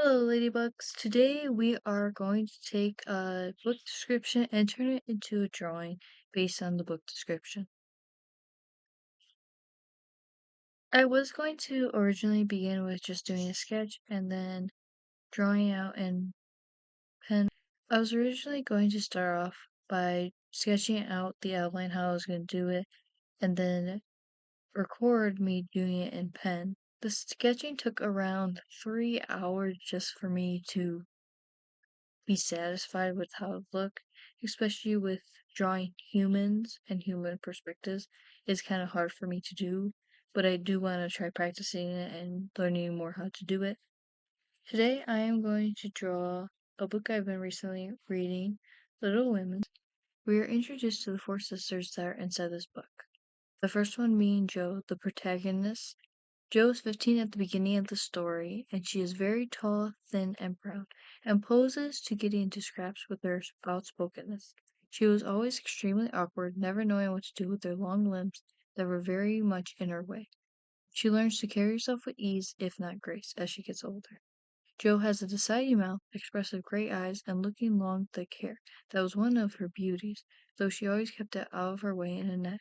Hello, Ladybugs. Today we are going to take a book description and turn it into a drawing based on the book description. I was going to originally begin with just doing a sketch and then drawing out in pen. I was originally going to start off by sketching out the outline, how I was going to do it, and then record me doing it in pen. The sketching took around 3 hours just for me to be satisfied with how it look, especially with drawing humans and human perspectives is kind of hard for me to do, but I do want to try practicing it and learning more how to do it. Today I am going to draw a book I've been recently reading, Little Women. We are introduced to the four sisters that are inside this book. The first one being Jo, the protagonist. Jo is 15 at the beginning of the story, and she is very tall, thin, and brown, and poses to getting into scraps with her outspokenness. She was always extremely awkward, never knowing what to do with her long limbs that were very much in her way. She learns to carry herself with ease, if not grace, as she gets older. Jo has a decided mouth, expressive gray eyes, and looking long, thick hair. That was one of her beauties, though she always kept it out of her way in a net.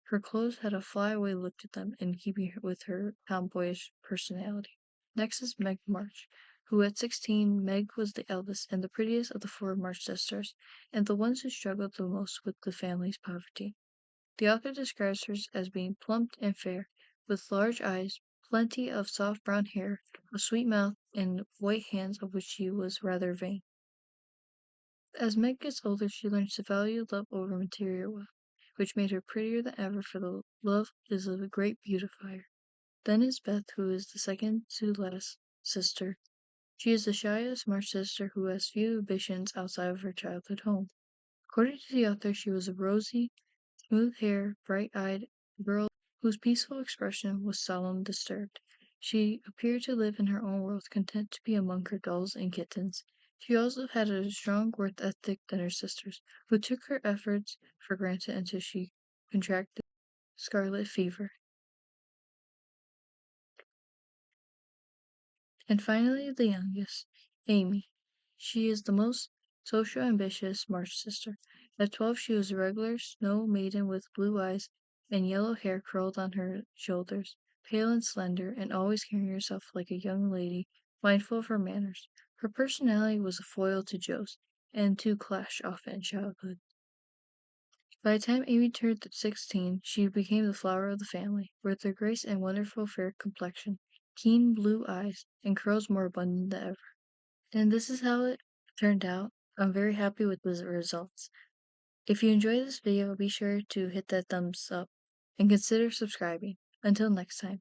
Her clothes had a flyaway look to them, in keeping with her tomboyish personality. Next is Meg March, who at 16, Meg was the eldest and the prettiest of the four March sisters, and the ones who struggled the most with the family's poverty. The author describes her as being plump and fair, with large eyes, plenty of soft brown hair, a sweet mouth, and white hands of which she was rather vain. As Meg gets older, she learns to value love over material wealth, which made her prettier than ever, for the love is a great beautifier. Then is Beth, who is the second to last sister. She is the shyest March sister who has few ambitions outside of her childhood home. According to the author, she was a rosy, smooth-haired, bright-eyed girl whose peaceful expression was seldom disturbed. She appeared to live in her own world, content to be among her dolls and kittens. She also had a strong work ethic than her sisters, who took her efforts for granted until she contracted scarlet fever. And finally, the youngest, Amy. She is the most social ambitious March sister. At 12, she was a regular snow maiden with blue eyes and yellow hair curled on her shoulders, pale and slender, and always carrying herself like a young lady, mindful of her manners. Her personality was a foil to Joe's, and two clashed often in childhood. By the time Amy turned 16, she became the flower of the family, with her grace and wonderful fair complexion, keen blue eyes, and curls more abundant than ever. And this is how it turned out. I'm very happy with the results. If you enjoyed this video, be sure to hit that thumbs up and consider subscribing. Until next time.